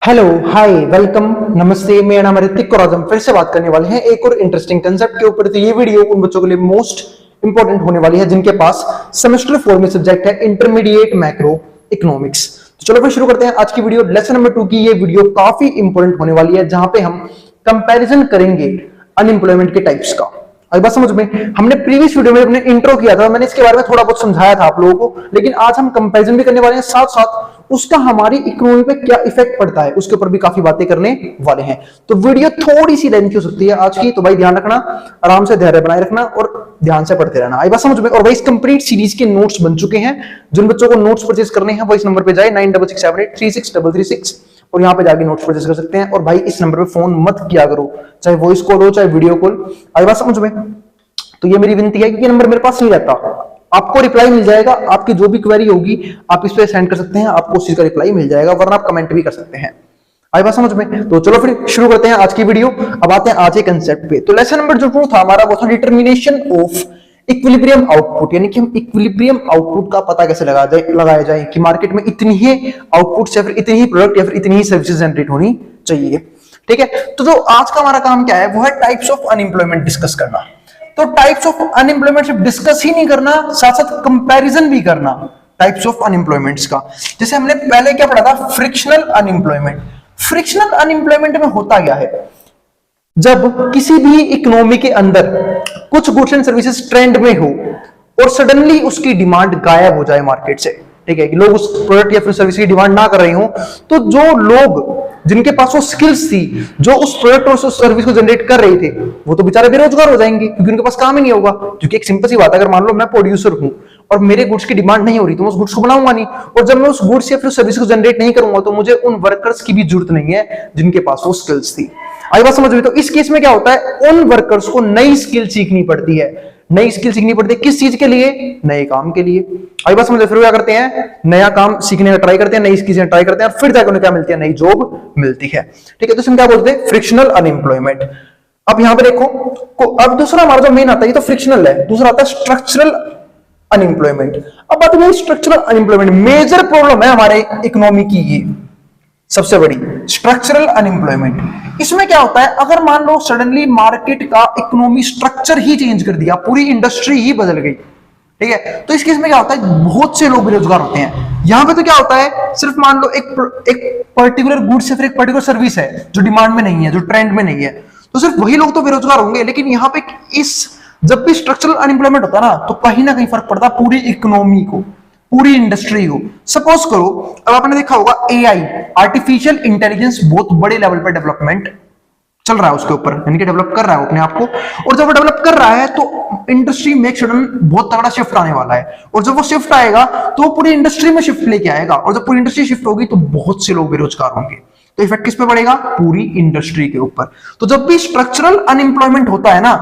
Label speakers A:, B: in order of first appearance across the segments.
A: Hello, हाय, welcome, नमस्ते। मेरा नाम है ऋतिक और आज हम फिर से बात करने वाले हैं एक और इंटरेस्टिंग कंसेप्ट के ऊपर। तो ये वीडियो उन बच्चों के लिए मोस्ट इंपॉर्टेंट होने वाली है जिनके पास सेमेस्टर 4 में सब्जेक्ट है इंटरमीडिएट मैक्रो इकोनॉमिक्स। तो चलो फिर शुरू करते हैं आज की वीडियो। लेसन नंबर 2 की ये वीडियो काफी इंपॉर्टेंट होने वाली है जहां पे हम कंपैरिजन करेंगे अनएम्प्लॉयमेंट के टाइप्स का। आई बात समझ में? हमने प्रीवियस वीडियो में अपने इंट्रो किया था, मैंने इसके बारे में थोड़ा बहुत समझाया था आप लोगों को, लेकिन आज हम कंपैरिजन भी करने वाले हैं, साथ साथ उसका हमारी इकोनॉमी पे क्या इफेक्ट पड़ता है उसके ऊपर भी काफी बातें करने वाले हैं। तो वीडियो थोड़ी सी लेंथी हो सकती है आज की, तो भाई ध्यान रखना, आराम से धैर्य बनाए रखना और ध्यान से पढ़ते रहना। आई बात समझ में? और भाई इस कंप्लीट सीरीज के नोट्स बन चुके हैं। जिन बच्चों को नोट्स परचेज करने हैं वो इस नंबर पे जाए 9667836336 और यहाँ पे जाके नोट्स परचेज कर सकते हैं। और भाई इस नंबर पे फोन मत किया करो, चाहे वॉइस कॉल हो चाहे वीडियो कॉल। आई बात समझ में? तो ये मेरी विनती है, क्योंकि नंबर मेरे पास नहीं रहता, आपको रिप्लाई मिल जाएगा, आपकी जो भी क्वेरी होगी आप इस पे सेंड कर सकते हैं, आपको उस चीज का रिप्लाई मिल जाएगा, वरना आप कमेंट भी कर सकते हैं। आई बात समझ में? तो चलो फिर शुरू करते हैं आज की वीडियो। अब आते हैं आज के कंसेप्ट पे। तो लेसन नंबर जो 2 था हमारा वो था डिटर्मिनेशन ऑफ इक्विलिब्रियम आउटपुट, यानी कि हम इक्विलिब्रियम आउटपुट का पता कैसे लगाया जाए कि मार्केट में इतनी ही आउटपुट या फिर इतनी ही प्रोडक्ट या फिर इतनी ही सर्विसेज जनरेट होनी चाहिए। ठीक है, तो जो आज का हमारा काम क्या है वो है टाइप्स ऑफ अनएम्प्लॉयमेंट डिस्कस करना। तो टाइप्स ऑफ अनएम्प्लॉयमेंट सिर्फ डिस्कस ही नहीं करना, साथ साथ कंपैरिजन भी करना टाइप्स ऑफ अनएम्प्लॉयमेंट्स का। जैसे हमने पहले क्या पढ़ा था, फ्रिक्शनल अनएम्प्लॉयमेंट। फ्रिक्शनल अनएम्प्लॉयमेंट में होता क्या है, जब किसी भी इकोनॉमी के अंदर कुछ गुड्स एंड सर्विसेज ट्रेंड में हो और सडनली उसकी डिमांड गायब हो जाए मार्केट से। ठीक है, कि लोग उस प्रोडक्ट या फिर सर्विस की डिमांड ना कर रहे हो, तो जो लोग जिनके पास वो स्किल्स थी, जो उस प्रोडक्ट और उस सर्विस को जनरेट कर रहे थे, वो तो बेचारे बेरोजगार हो जाएंगे क्योंकि उनके पास काम ही नहीं होगा। क्योंकि एक सिंपल सी बात है, अगर मान लो मैं प्रोड्यूसर हूं और मेरे गुड्स की डिमांड नहीं हो रही तो मैं उस गुड्स को बनाऊंगा नहीं, और जब मैं उस गुड्स या फिर सर्विस को जनरेट नहीं करूंगा तो मुझे उन वर्कर्स की भी जरूरत नहीं है जिनके पास वो स्किल्स थी। आई बात समझ में? तो इस केस में क्या होता है, उन वर्कर्स को नई स्किल सीखनी पड़ती है। नई स्किल सीखनी पड़ती है किस चीज के लिए? नए काम के लिए। आई बात समझ? फिर क्या करते हैं, नया काम सीखने का ट्राई करते हैं, नई स्किल ट्राई करते हैं, फिर जाकर उन्हें क्या मिलती है, नई जॉब मिलती है। ठीक है, तो इसमें क्या बोलते हैं, फ्रिक्शनल अनएम्प्लॉयमेंट। अब यहां पे देखो अब दूसरा हमारा जो मेन आता है, ये तो फ्रिक्शनल है, दूसरा आता है स्ट्रक्चरल अनएम्प्लॉयमेंट। अब बात है स्ट्रक्चरल अनएम्प्लॉयमेंट, मेजर प्रॉब्लम है हमारे इकोनॉमी की, ये सबसे बड़ी स्ट्रक्चरल अनएम्प्लॉयमेंट। इसमें क्या होता है, अगर मान लो सडनली मार्केट का इकोनॉमी स्ट्रक्चर ही चेंज कर दिया, पूरी इंडस्ट्री ही बदल गई, ठीक है, तो इस केस में क्या होता है, बहुत से लोग बेरोजगार होते हैं। यहां पे तो क्या होता है, सिर्फ मान लो एक पर्टिकुलर गुड्स या फिर एक पर्टिकुलर सर्विस है जो डिमांड में नहीं है, जो ट्रेंड में नहीं है, तो सिर्फ वही लोग तो बेरोजगार होंगे। लेकिन यहाँ पे जब भी स्ट्रक्चरल अनएम्प्लॉयमेंट होता है ना, तो कहीं ना कहीं फर्क पड़ता है पूरी इकोनॉमी को, पूरी इंडस्ट्री हो। सपोज करो, अब आपने देखा होगा एआई, आर्टिफिशियल इंटेलिजेंस, बहुत बड़े लेवल पर डेवलपमेंट चल रहा है उसके ऊपर, यानी कि डेवलप कर रहा है अपने आप को। और जब वो डेवलप कर रहा है तो इंडस्ट्री में सडन बहुत तगड़ा शिफ्ट आने वाला है, और जब वो शिफ्ट आएगा तो पूरी इंडस्ट्री में शिफ्ट लेके आएगा, और जब पूरी इंडस्ट्री शिफ्ट होगी तो बहुत से लोग बेरोजगार होंगे। तो इफेक्ट किस पे पड़ेगा, पूरी इंडस्ट्री के ऊपर। तो जब भी स्ट्रक्चरल अनएम्प्लॉयमेंट होता है ना,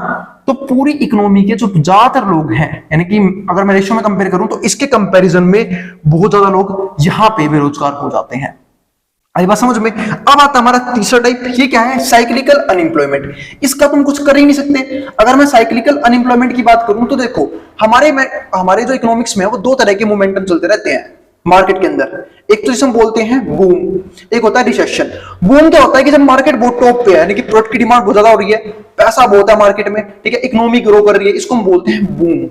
A: तो पूरी इकोनॉमी के जो ज्यादातर लोग हैं, यानी कि अगर मैं रेशियो में कंपेयर करूं तो इसके कंपैरिजन में बहुत ज्यादा लोग यहां पे बेरोजगार हो जाते हैं। आई बात समझ में? अब आता हमारा तीसरा टाइप, ये क्या है, साइक्लिकल अनएम्प्लॉयमेंट। इसका तुम कुछ कर ही नहीं सकते। अगर मैं साइक्लिकल अनएम्प्लॉयमेंट की बात करूं तो देखो, हमारे जो इकोनॉमिक्स में है वो दो तरह के मोमेंटम चलते रहते हैं मार्केट के अंदर। एक तो जिसे हम बोलते हैं बूम, एक होता है रिसेशन। बूम क्या होता है कि जब मार्केट बहुत टॉप पे है, यानी कि प्रोडक्ट की डिमांड बहुत ज्यादा हो रही है, पैसा बहुत है मार्केट में, ठीक है, इकोनॉमी ग्रो कर रही है, इसको हम बोलते हैं बूम।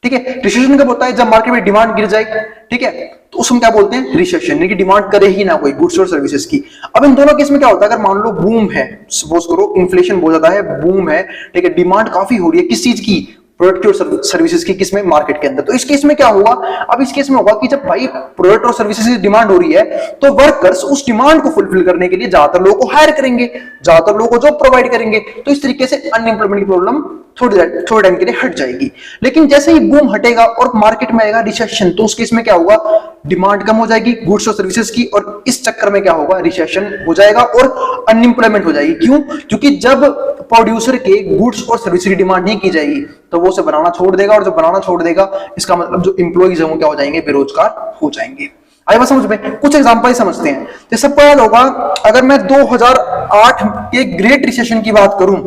A: ठीक है, रिसेशन कब होता है, जब मार्केट में डिमांड गिर जाए, ठीक है, तो उसमें क्या बोलते हैं, रिसेशन, यानी कि डिमांड करे ही ना कोई गुड्स और सर्विसेज की। अब इन दोनों केस में क्या होता है, अगर मान लो बूम है, सपोज करो इन्फ्लेशन बहुत ज्यादा है, बूम है, ठीक है, डिमांड काफी हो रही है, किस चीज की, प्रोडक्ट की और सर्विसेज की, किसमें, मार्केट के अंदर, तो इस केस में क्या होगा, अब इस केस में होगा कि जब भाई प्रोडक्ट और सर्विसेज की डिमांड हो रही है तो वर्कर्स उस डिमांड को फुलफिल करने के लिए ज्यादातर लोगों को हायर करेंगे, ज्यादातर लोगों को जॉब प्रोवाइड करेंगे। तो इस तरीके से अनएम्प्लॉयमेंट की प्रॉब्लम थोड़े टाइम के लिए हट जाएगी। लेकिन जैसे ही बूम हटेगा और मार्केट में आएगा रिसेशन, तो उस केस में क्या होगा, डिमांड कम हो जाएगी गुड्स और सर्विसेज की, और इस चक्कर में क्या होगा, रिसेशन हो जाएगा और अनएम्प्लॉयमेंट हो जाएगी। क्यों? क्योंकि जब प्रोड्यूसर के गुड्स और सर्विसेज की डिमांड नहीं की जाएगी तो वो उसे बनाना छोड़ देगा, और जब बनाना छोड़ देगा इसका मतलब जो इंप्लॉइज है वो क्या हो जाएंगे, बेरोजगार हो जाएंगे। आई बात समझ में? कुछ एग्जांपल समझते हैं। जैसे पता होगा, अगर मैं 2008 के ग्रेट रिसेशन की बात करूं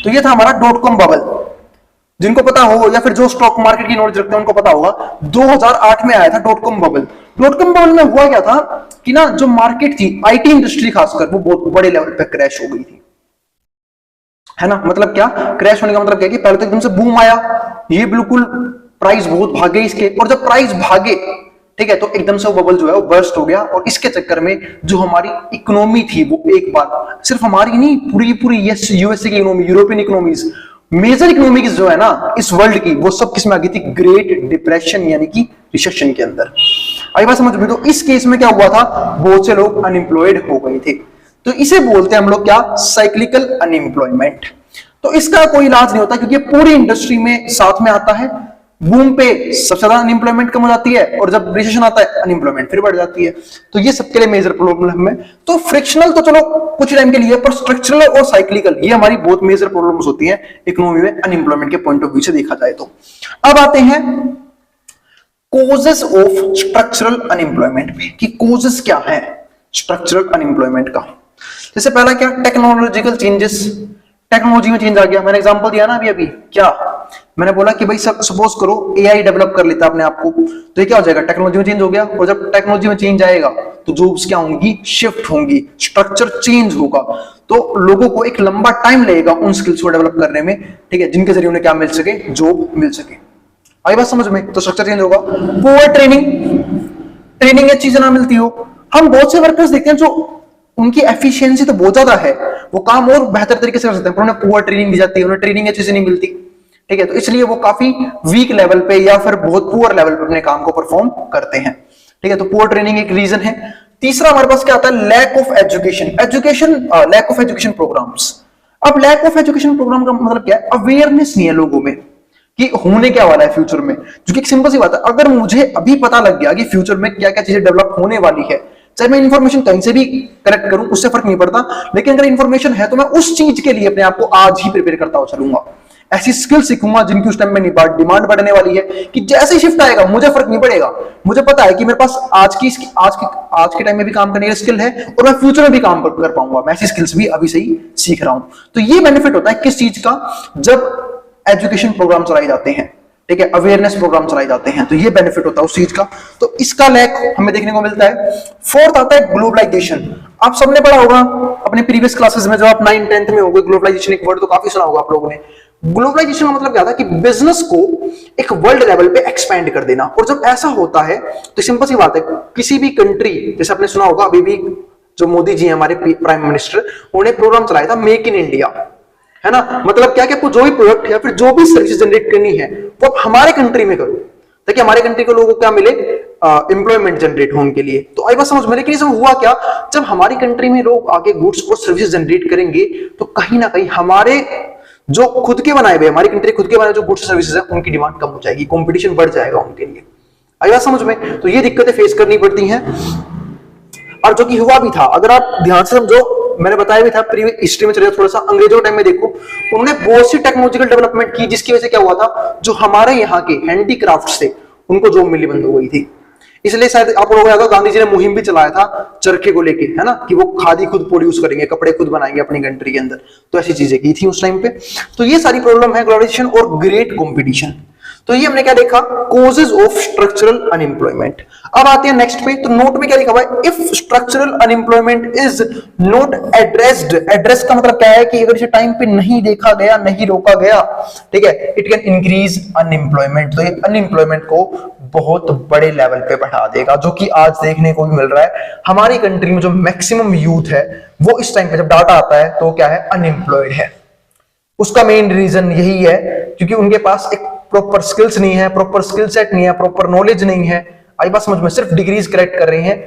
A: तो ये था हमारा .com बबल। जिनको पता हो या फिर जो स्टॉक मार्केट की नॉलेज रखते हैं उनको पता होगा, 2008 में आया था .com bubble. Dot com bubble में हुआ क्या था कि ना जो मार्केट थी आईटी इंडस्ट्री खासकर वो बहुत बड़े लेवल पे क्रैश हो गई थी, है ना। मतलब क्या क्रैश होने का मतलब क्या कि पहले तो एकदम से बूम आया, ये बिल्कुल प्राइस बहुत भागे इसके, और जब प्राइस भागे ठीक है तो एकदम से वो बबल जो है वो बर्स्ट हो गया, और इसके चक्कर में जो हमारी इकोनॉमी थी वो एक बार, सिर्फ हमारी नहीं पूरी पूरी यूएसए की economy, European economies, major economies जो है ना इस वर्ल्ड की, वो सब किसमें आ गई थी, ग्रेट डिप्रेशन यानी कि रिसेशन के अंदर। आई बात समझ में। तो इस केस में क्या हुआ था, बहुत से लोग अनएम्प्लॉयड हो गए थे, तो इसे बोलते हैं हम लोग क्या, साइक्लिकल अनएम्प्लॉयमेंट। तो इसका कोई इलाज नहीं होता क्योंकि पूरी इंडस्ट्री में साथ में आता है, बूम पे सबसे ज्यादा अनएम्प्लॉयमेंट कम हो जाती है, और जब रिसेशन आता है अनएम्प्लॉयमेंट फिर बढ़ जाती है। तो ये सबके लिए मेजर प्रॉब्लम है। तो फ्रिक्शनल तो चलो कुछ टाइम के लिए, पर स्ट्रक्चरल और साइक्लिकल ये हमारी बहुत मेजर प्रॉब्लम्स होती हैं इकोनॉमी में अनएम्प्लॉयमेंट के पॉइंट ऑफ व्यू से देखा जाए तो। अब आते हैं कोजेस ऑफ स्ट्रक्चरल अनएम्प्लॉयमेंट पे, कि कोजेस क्या है स्ट्रक्चरल अनएम्प्लॉयमेंट का। जैसे पहला क्या, टेक्नोलॉजिकल चेंजेस, टेक्नोलॉजी में चेंज आ गया। मैंने एग्जांपल दिया ना अभी क्या, मैंने बोला कि भाई सपोज करो एआई डेवलप कर लेता अपने आप को, तो ये क्या हो जाएगा, टेक्नोलॉजी में चेंज हो गया। और जब टेक्नोलॉजी में चेंज आएगा तो जॉब्स क्या होंगी, शिफ्ट होंगी, स्ट्रक्चर चेंज होगा, तो लोगों को एक लंबा टाइम लगेगा उन स्किल्स को डेवलप करने में, ठीक है, जिनके जरिए उन्हें क्या मिल सके, जॉब मिल सके। आई बात समझ में। तो स्ट्रक्चर चेंज होगा। पुअर ट्रेनिंग ये चीजें ना मिलती हो, हम बहुत से वर्कर्स देखते हैं जो उनकी एफिशिएंसी तो बहुत ज्यादा है, वो काम और बेहतर तरीके से कर सकते हैं, पर उन्हें पुअर ट्रेनिंग दी जाती है, उन्हें ट्रेनिंग अच्छे से नहीं मिलती, ठीक है, तो इसलिए वो काफी वीक लेवल पे या फिर बहुत पुअर लेवल पे अपने काम को परफॉर्म करते हैं, ठीक है। तो पुअर ट्रेनिंग एक रीजन है। तीसरा हमारे पास क्या आता है, lack of education, lack of education programs. अब लैक ऑफ एजुकेशन प्रोग्राम का मतलब क्या है, अवेयरनेस नहीं है लोगों में कि होने क्या वाला है फ्यूचर में, जो कि एक सिंपल सी बात है, अगर मुझे अभी पता लग गया कि फ्यूचर में क्या क्या चीजें डेवलप होने वाली है, चाहे मैं इन्फॉर्मेशन कहीं से भी कलेक्ट करूं उससे फर्क नहीं पड़ता, लेकिन अगर इन्फॉर्मेशन है तो मैं उस चीज के लिए अपने आप को आज ही प्रिपेयर करता हुआ चलूंगा, ऐसी स्किल सीखूंगा जिनकी उस टाइम में डिमांड बढ़ने वाली है, कि जैसे ही शिफ्ट आएगा मुझे फर्क नहीं पड़ेगा, मुझे पता है कि मेरे पास आज के टाइम में भी काम करने की स्किल है और मैं फ्यूचर में भी काम कर पाऊंगा, मैं ऐसी स्किल्स भी अभी से ही सीख रहा हूं। तो ये बेनिफिट होता है किस चीज का, जब एजुकेशन प्रोग्राम चलाए जाते हैं, ठीक है, अवेयरनेस प्रोग्राम चलाए जाते हैं, तो ये बेनिफिट होता है उस चीज का, तो इसका लैक हमें देखने को मिलता है। फोर्थ आता है ग्लोबलाइजेशन। आप सबने पढ़ा होगा अपने प्रीवियस क्लासेस में, जब आप 9th 10th में होंगे, ग्लोबलाइजेशन एक वर्ड तो काफी सुना होगा आप लोगों ने। ग्लोबलाइजेशन का मतलब क्या था कि बिजनेस को एक वर्ल्ड लेवल पे एक्सपैंड कर देना, और जब ऐसा होता है तो सिंपल सी बात है, किसी भी कंट्री, जैसे आपने सुना होगा अभी भी जो मोदी जी हैं हमारे प्राइम मिनिस्टर, उन्होंने प्रोग्राम चलाया था मेक इन इंडिया, है ना। मतलब क्या कि आपको जो भी प्रोडक्ट या फिर जो भी सर्विस जनरेट करनी है वो आप हमारे कंट्री में करो, ताकि हमारे कंट्री के लोगों को क्या मिले, एम्प्लॉयमेंट जनरेट होने के लिए। तो आई बात समझ में। लेकिन इसमें हुआ क्या, जब हमारी कंट्री में लोग आगे गुड्स और सर्विस जनरेट करेंगे तो कहीं ना कहीं हमारे जो खुद के बनाए हुए, हमारी कंट्री खुद के बनाए जो गुड्स सर्विसेज है उनकी डिमांड कम हो जाएगी, कंपटीशन बढ़ जाएगा उनके लिए। आई बात समझ में। तो ये दिक्कतें फेस करनी पड़ती हैं, और जो कि हुआ भी था, अगर आप ध्यान से समझो, मैंने बताया भी था प्रीवियस हिस्ट्री में चले थोड़ा सा, अंग्रेजों टाइम में देखो उन्होंने बहुत सी टेक्नोलॉजिकल डेवलपमेंट की, जिसकी वजह से क्या हुआ था, जो हमारे यहाँ के हैंडीक्राफ्ट्स थे उनको जॉब मिलनी बंद हो गई थी। इसलिए शायद आप लोगों को याद होगा गांधी जी ने मुहिम भी चलाया था चरखे को लेके, है ना, कि वो खादी खुद प्रोड्यूस करेंगे, कपड़े खुद बनाएंगे अपनी कंट्री के अंदर, तो ऐसी चीजें की थी उस टाइम पे। तो ये सारी प्रॉब्लम है, ग्लोबलाइजेशन और ग्रेट कंपटीशन। तो ये हमने क्या देखा, कोजेस ऑफ स्ट्रक्चरल अनएम्प्लॉयमेंट। अब आते हैं नेक्स्ट पे, तो नोट में क्या लिखा हुआ है, if structural unemployment is not addressed. Address का मतलब क्या है कि अगर इसे टाइम पे नहीं देखा गया, नहीं रोका गया, ठीक है, इट कैन इंक्रीज अनएम्प्लॉयमेंट। तो ये अनएम्प्लॉयमेंट को बहुत बड़े लेवल पे बढ़ा देगा, जो कि आज देखने को भी मिल रहा है। हमारी कंट्री में जो मैक्सिमम यूथ है वो इस टाइम पे जब डाटा आता है तो क्या है, अनएम्प्लॉयड है। उसका मेन रीजन यही है क्योंकि उनके पास एक प्रॉपर स्किल्स नहीं है, प्रॉपर स्किल सेट नहीं है, प्रॉपर नॉलेज नहीं है। आई बात समझ में, सिर्फ डिग्रीज कलेक्ट कर रहे हैं।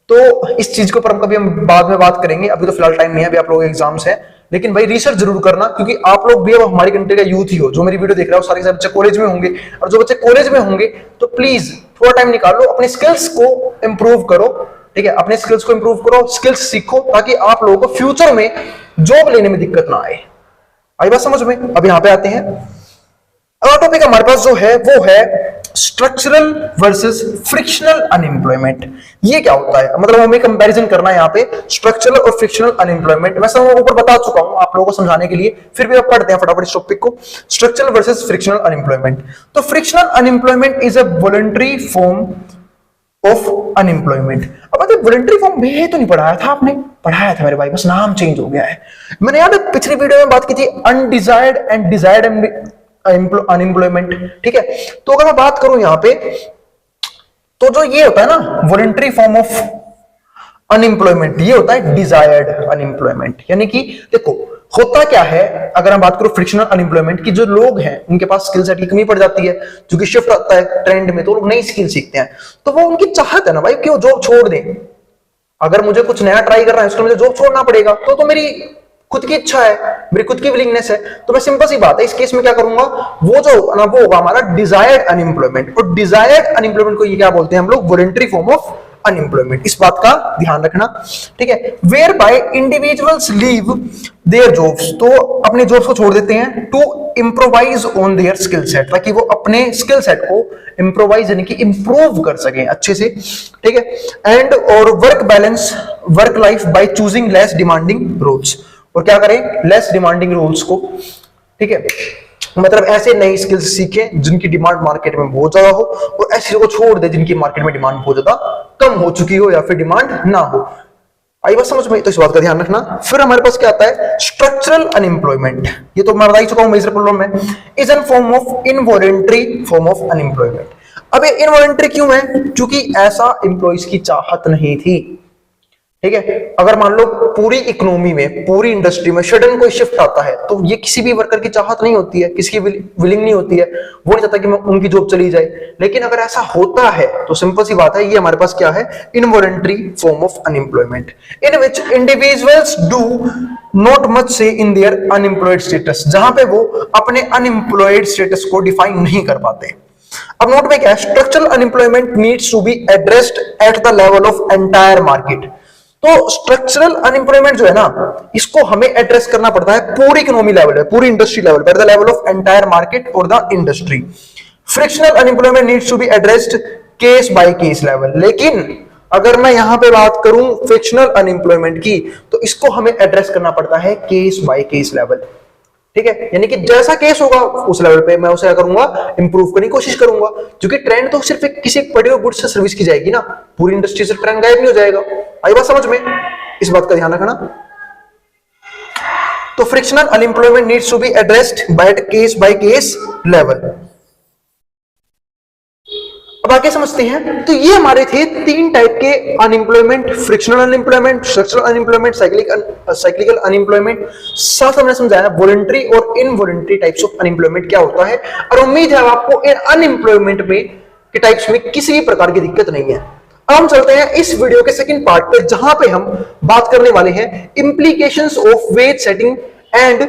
A: तो इस चीज के ऊपर हम कभी बाद में बात करेंगे, अभी तो फिलहाल टाइम नहीं है, अभी आप लोगों के एग्जाम्स है। लेकिन भाई रिसर्च जरूर करना, क्योंकि आप लोग भी अब हमारी कंट्री का यूथ ही हो, जो मेरी वीडियो देख रहा है, सारे बच्चे कॉलेज में होंगे, और जो बच्चे कॉलेज में होंगे तो प्लीज थोड़ा टाइम निकालो, अपने स्किल्स को इंप्रूव करो, ठीक है, अपने स्किल्स को इंप्रूव करो, स्किल्स सीखो, ताकि आप लोगों को फ्यूचर में जॉब लेने में दिक्कत ना आए। आई बात समझ में। अब यहां पे आते हैं, अगला टॉपिक हमारे पास जो है वो है स्ट्रक्चरल वर्सेस फ्रिक्शनल अनएम्प्लॉयमेंट। ये क्या होता है, मतलब हमें कंपैरिजन करना है यहाँ पे स्ट्रक्चरल और फ्रिक्शनल अनएम्प्लॉयमेंट। मैं सब ऊपर बता चुका हूं आप लोगों को समझाने के लिए, फिर भी अब पढ़ते हैं फटाफट इस टॉपिक को, स्ट्रक्चरल वर्सेस फ्रिक्शनल अनएम्प्लॉयमेंट। तो frictional unemployment is a voluntary form of unemployment. अब मतलब वॉलंटरी फॉर्म में तो नहीं पढ़ाया था आपने, पढ़ाया था मेरे भाई, बस नाम चेंज हो गया है। मैंने याद है पिछली वीडियो में बात की थी अनडिजायर्ड एंड डिजायर्ड अनएम्प्लॉयमेंट, ठीक है। तो अगर मैं बात करूं यहां पे, तो जो ये होता है ना वॉलंटरी फॉर्म ऑफ अनएम्प्लॉयमेंट, ये होता है डिजायर्ड अनएम्प्लॉयमेंट। यानी कि देखो होता क्या है, अगर हम बात करो फ्रिक्शनल अनएम्प्लॉयमेंट की, जो लोग हैं उनके पास स्किल सेट की कमी पड़ जाती है, क्योंकि शिफ्ट आता है ट्रेंड में, तो लोग नई स्किल सीखते हैं, तो वो उनकी चाहत है ना भाई कि वो जॉब छोड़ दें। अगर मुझे कुछ नया ट्राई करना है, उसको मुझे जॉब छोड़ना पड़ेगा, तो मेरी खुद की इच्छा है, मेरी खुद की विलिंगनेस है, तो मैं सिंपल सी बात है इस केस में क्या करूंगा, वो जो होगा ना वो होगा हमारा डिजायर्ड अनएम्प्लॉयमेंट। और डिजायर्ड अनएम्प्लॉयमेंट को ये क्या बोलते हैं हम लोग, वॉलंटरी फॉर्म ऑफ अनएम्प्लॉयमेंट। इस बात का ध्यान रखना, ठीक है। Where by individuals leave their jobs, तो अपने जॉब्स को छोड़ देते हैं, to improvise on their skill set, ताकि वो अपने स्किल सेट को इंप्रोवाइज यानी कि इंप्रूव कर सकें अच्छे से, ठीक है। एंड और work balance work life by choosing less demanding roles, और क्या करें, लेस डिमांडिंग रोल्स को, ठीक है, मतलब ऐसे नई स्किल्स सीखें जिनकी डिमांड मार्केट में बहुत ज्यादा हो, और ऐसे को छोड़ दे जिनकी मार्केट में डिमांड बहुत ज्यादा कम हो चुकी हो या फिर डिमांड ना हो। आई बात समझ में, तो इस बात का ध्यान रखना। फिर हमारे पास क्या आता है, स्ट्रक्चरल अनएम्प्लॉयमेंट, ये तो मैं बता ही चुका हूं मेजर प्रॉब्लम है, is an form of involuntary form of unemployment. अब ये इनवॉलंटरी क्यों है, क्योंकि ऐसा एम्प्लॉइज की चाहत नहीं थी, ठीक है। अगर मान लो पूरी इकोनॉमी में, पूरी इंडस्ट्री में सडन कोई शिफ्ट आता है, तो ये किसी भी वर्कर की चाहत नहीं होती है, किसी की विलिंग नहीं होती है, वो नहीं चाहता कि उनकी जॉब चली जाए। लेकिन अगर ऐसा होता है तो सिंपल सी बात है, ये हमारे पास क्या है, involuntary form of unemployment, in which individuals do not much से इन देयर अनएम्प्लॉयड स्टेटस, जहां पे वो अपने अनएम्प्लॉयड स्टेटस को डिफाइन नहीं कर पाते। अब नोट में क्या है, structural unemployment needs to be addressed at the level of entire market. तो स्ट्रक्चरल अनएम्प्लॉयमेंट जो है ना, इसको हमें एड्रेस करना पड़ता है पूरी इकोनॉमी लेवल पे, पूरी इंडस्ट्री लेवल पे, at the level of entire market और the industry. Frictional unemployment needs to be addressed case by case level. लेकिन अगर मैं यहां पे बात करूं फ्रिक्शनल अनएम्प्लॉयमेंट की, तो इसको हमें एड्रेस करना पड़ता है केस बाय केस लेवल, ठीक है। यानी कि जैसा केस होगा उस लेवल पे मैं उसे क्या करूंगा, इंप्रूव करने की कोशिश करूंगा, क्योंकि ट्रेंड तो सिर्फ किसी पर्टिकुलर गुड्स से सर्विस की जाएगी ना, पूरी इंडस्ट्री से ट्रेंड गायब नहीं हो जाएगा। आई बात समझ में, इस बात का ध्यान रखना। तो frictional unemployment needs to be addressed by case level. अब आगे समझते हैं, तो ये हमारे थे तीन टाइप के unemployment, frictional unemployment, structural unemployment, cyclical unemployment. साथ हमने समझाया वॉलंटरी और इनवॉलंटरी टाइप्स ऑफ अनएम्प्लॉयमेंट क्या होता है, और उम्मीद है आपको इन अनएम्प्लॉयमेंट में के टाइप्स में किसी भी प्रकार की दिक्कत नहीं है। अब हम चलते हैं इस वीडियो के सेकंड पार्ट पे, जहां पे हम बात करने वाले हैं implications of ways setting and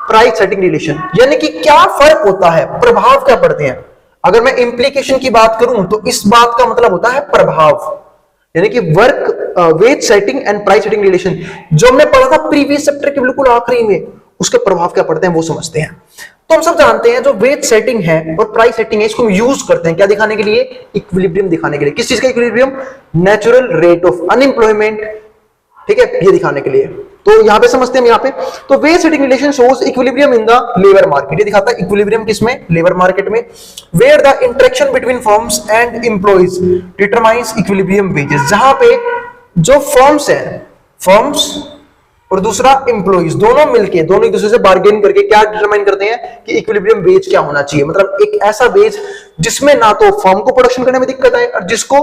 A: price setting relation, यानी कि क्या फर्क होता है, प्रभाव क्या पड़ते हैं। अगर मैं इंप्लीकेशन की बात करूं तो इस बात का मतलब होता है प्रभाव, यानी कि work wage setting and price setting relation, जो हमने पढ़ा था प्रीवियस चैप्टर के बिल्कुल आखिरी में, उसके प्रभाव क्या पड़ते हैं वो समझते हैं। तो हम सब जानते हैं जो वेज सेटिंग है और प्राइस सेटिंग है, इसको हम यूज करते हैं क्या दिखाने के लिए, इक्विलिब्रियम दिखाने के लिए। किस चीज का equilibrium, natural rate of unemployment, ठीक है, ये दिखाने के लिए। तो यहां पे समझते हैं, यहां पे तो wage setting relation shows equilibrium in the labour market, ये दिखाता है इक्विलिब्रियम किसमें, लेबर मार्केट में। Where the interaction between firms and employees determines equilibrium wages, जहां पे जो फर्म्स हैं, फर्म्स और दूसरा एम्प्लॉइज, दोनों मिलके, दोनों एक दूसरे से बार्गेन करके क्या डिटरमाइन करते हैं कि इक्विलिब्रियम वेज क्या होना चाहिए। मतलब एक ऐसा वेज जिसमें ना तो फर्म को प्रोडक्शन करने में दिक्कत आए और जिसको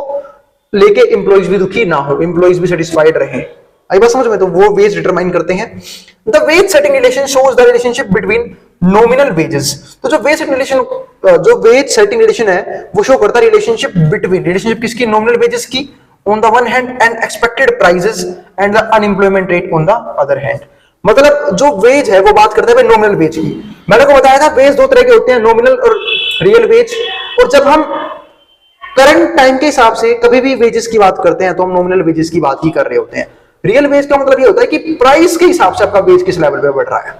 A: लेके एम्प्लॉइज भी दुखी ना हो, एम्प्लॉइज भी सेटिस्फाइड रहे। आई बात समझ में, तो वो वेज डिटरमाइन करते हैं। The ways setting relation shows the relationship between nominal wages. तो जो वेज सेटिंग रिलेशन है वो शो करता है रिलेशनशिप बिटवीन, रिलेशनशिप किसकी, नॉमिनल वेजेस की on the one hand and expected prices and the unemployment rate on the other hand। मतलब जो वेज है वो बात करते हैं नॉमिनल वेज की। मैंने को बताया था वेज दो तरह के होते हैं, नॉमिनल और रियल वेज। और जब हम करंट टाइम के हिसाब से कभी भी वेजेस की बात करते हैं तो हम नॉमिनल वेजेस की बात ही कर रहे होते हैं। रियल वेज का मतलब ये होता है कि प्राइस के हिसाब से आपका वेज किस लेवल पे बढ़ रहा है,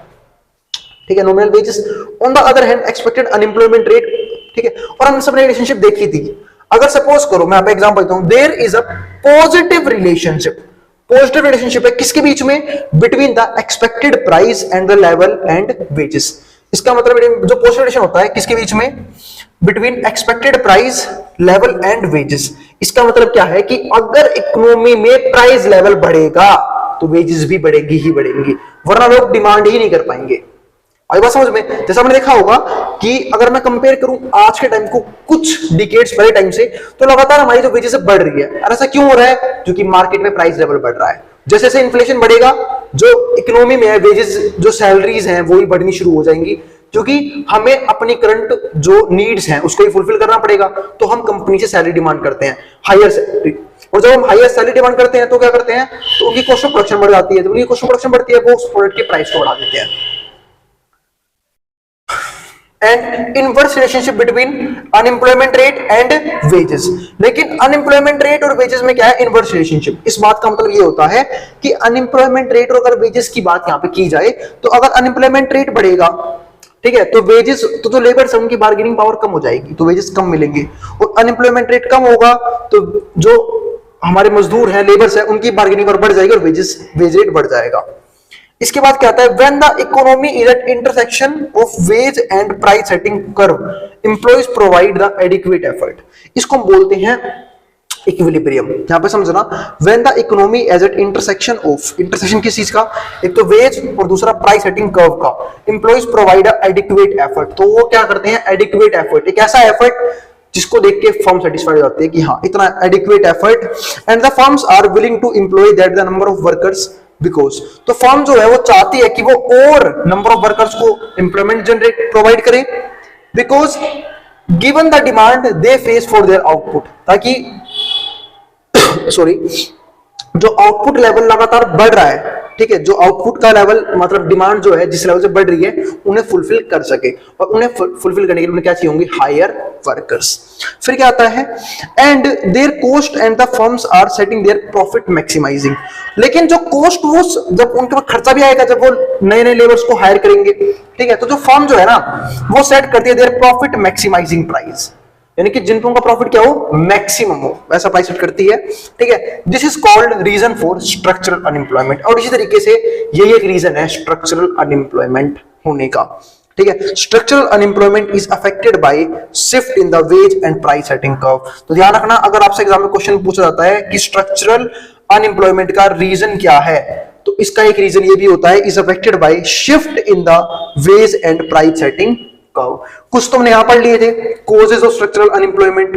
A: ठीक है। Nominal wages on the other hand expected unemployment rate, ठीक है। और हम सबने रिलेशनशिप देखी थी। अगर सपोज करो, मैं आपको एग्जांपल देता हूं, there is a positive relationship, positive relationship है किसके बीच में, between the expected price and the level and wages. इसका मतलब जो पॉजिटिव रिलेशन होता है किसके बीच में, between expected price level and wages. इसका मतलब क्या है कि अगर इकोनॉमी में प्राइस लेवल बढ़ेगा तो वेजेस भी बढ़ेगी ही बढ़ेंगी, वरना लोग डिमांड ही नहीं कर पाएंगे। आई बात समझ में? जैसा हमने देखा होगा कि अगर मैं कंपेयर करूं आज के टाइम को कुछ डिकेड्स पहले टाइम से, तो लगातार हमारी जो वेजेस बढ़ रही है। और ऐसा क्यों हो रहा है? क्योंकि मार्केट में प्राइस लेवल बढ़ रहा है। जैसे जैसे इन्फ्लेशन बढ़ेगा, जो इकोनॉमी में है वेजेस, जो सैलरीज हैं वो ही बढ़नी शुरू हो जाएंगी, क्योंकि हमें अपनी करंट जो नीड्स हैं उसको ही फुलफिल करना पड़ेगा। तो हम कंपनी से सैलरी डिमांड करते हैं, हायर सैलरी। और जब हम हायर सैलरी डिमांड करते हैं तो क्या करते हैं? तो उनकी कॉस्ट ऑफ प्रोडक्शन बढ़ जाती है। तो उनकी कॉस्ट ऑफ प्रोडक्शन बढ़ती है, वो उस प्रोडक्ट के प्राइस को बढ़ा देते हैं। And inverse relationship between unemployment rate and wages. लेकिन अनएम्प्लॉयमेंट रेट और वेजेस में क्या है? Inverse relationship. इस बात का मतलब ये होता है कि अनएम्प्लॉयमेंट रेट और अगर वेजेस की बात यहां पे की जाए, तो अगर अनएम्प्लॉयमेंट रेट बढ़ेगा, ठीक है, तो वेजेस तो जो लेबर्स है उनकी बार्गेनिंग पावर कम हो जाएगी, तो वेजेस कम मिलेंगे। और अनएम्प्लॉयमेंट रेट कम होगा तो जो हमारे मजदूर हैं, लेबर्स है, उनकी बार्गेनिंग पावर बढ़ जाएगी और वेज रेट बढ़ जाएगा। इसके बाद क्या आता है? When the economy is at intersection of wage and price setting curve, employees provide the adequate effort. इसको हम बोलते हैं इक्विलिब्रियम। यहां पे समझना, when the economy is at intersection of, intersection किस चीज का? एक तो वेज और दूसरा प्राइस सेटिंग कर्व का। एम्प्लॉइज प्रोवाइड एडिक्वेट एफर्ट, तो वो क्या करते हैं? एडिक्वेट एफर्ट, एक ऐसा एफर्ट जिसको देख के फर्म सेटिस्फाइड हो जाती है कि हाँ इतना adequate effort. And the firms are willing to employ that the number of workers, because, तो फर्म जो है वो चाहती है कि वो और नंबर ऑफ वर्कर्स को एम्प्लॉयमेंट जनरेट प्रोवाइड करे, because given the demand they face for their output, ताकि सॉरी जो आउटपुट लेवल लगातार बढ़ रहा है, ठीक है, जो आउटपुट का लेवल मतलब डिमांड जो है जिस लेवल से बढ़ रही है उन्हें फुलफिल कर सके। और उन्हें फुलफिल करने के लिए उन्हें क्या चाहिए होंगे? Hire workers. फिर क्या आता है? And their cost and the firms are setting their profit maximising. लेकिन जो कॉस्ट, वो जब उनके पास खर्चा भी आएगा, जब वो नए नए लेबर्स को हायर करेंगे, ठीक है, तो जो फर्म जो है ना वो सेट करती है देयर प्रॉफिट मैक्सिमाइजिंग प्राइस, यानी कि जिन लोगों का प्रॉफिट क्या हो? मैक्सिमम हो, वैसा प्राइस सेट करती है, ठीक है। This is called reason for structural unemployment. और इसी तरीके से यही एक रीजन है स्ट्रक्चरल अनएम्प्लॉयमेंट होने का, ठीक है। Structural unemployment is affected by shift in the ways and price setting curve. तो ध्यान रखना, अगर आपसे एग्जाम में क्वेश्चन पूछा जाता है कि स्ट्रक्चरल अनएम्प्लॉयमेंट का रीजन क्या है, तो इसका एक रीजन ये भी होता है, is affected by shift in the ways and price setting curve. कुछ तुमने यहां पढ़ लिए थे, कॉजेज ऑफ स्ट्रक्चरल अनएम्प्लॉयमेंट,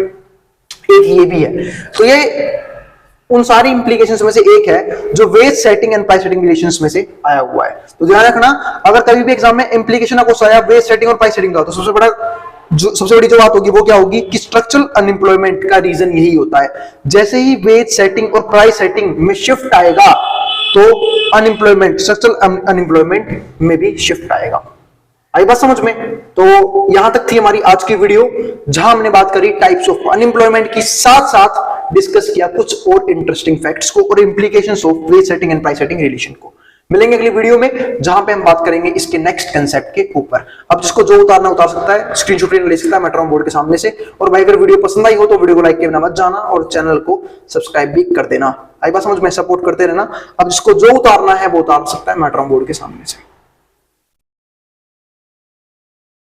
A: एक ये भी है। तो ये उन सारी इंप्लीकेशंस में से एक है जो wage setting and price setting relations में से आया हुआ है। तो ध्यान रखना, अगर कभी भी एग्जाम में इंप्लीकेशन आपको आया वेज सेटिंग और प्राइस सेटिंग का, तो सबसे बड़ी जो बात होगी वो क्या होगी कि स्ट्रक्चरल अनएम्प्लॉयमेंट का रीजन यही होता है। जैसे ही वेज सेटिंग और प्राइस सेटिंग में शिफ्ट आएगा तो अनएम्प्लॉयमेंट, स्ट्रक्चरल अनएम्प्लॉयमेंट में भी शिफ्ट आएगा। आई बात समझ में? तो यहां तक थी हमारी आज की वीडियो, जहां हमने बात करी टाइप्स ऑफ अनएम्प्लॉयमेंट की, साथ साथ डिस्कस किया कुछ और इंटरेस्टिंग फैक्ट्स को और implications of ways setting and price setting relation को। मिलेंगे अगली वीडियो में जहां पे हम बात करेंगे इसके नेक्स्ट कंसेप्ट के ऊपर। अब जिसको जो उतारना उतार सकता है, स्क्रीनशॉट ले सकता है मेट्रो बोर्ड के सामने से। और भाई अगर वीडियो पसंद आई हो तो वीडियो को लाइक करना मत जाना और चैनल को सब्सक्राइब भी कर देना। आई बात समझ में? सपोर्ट करते रहना। अब जिसको जो उतारना है वो उतार सकता है मेट्रो बोर्ड के सामने से।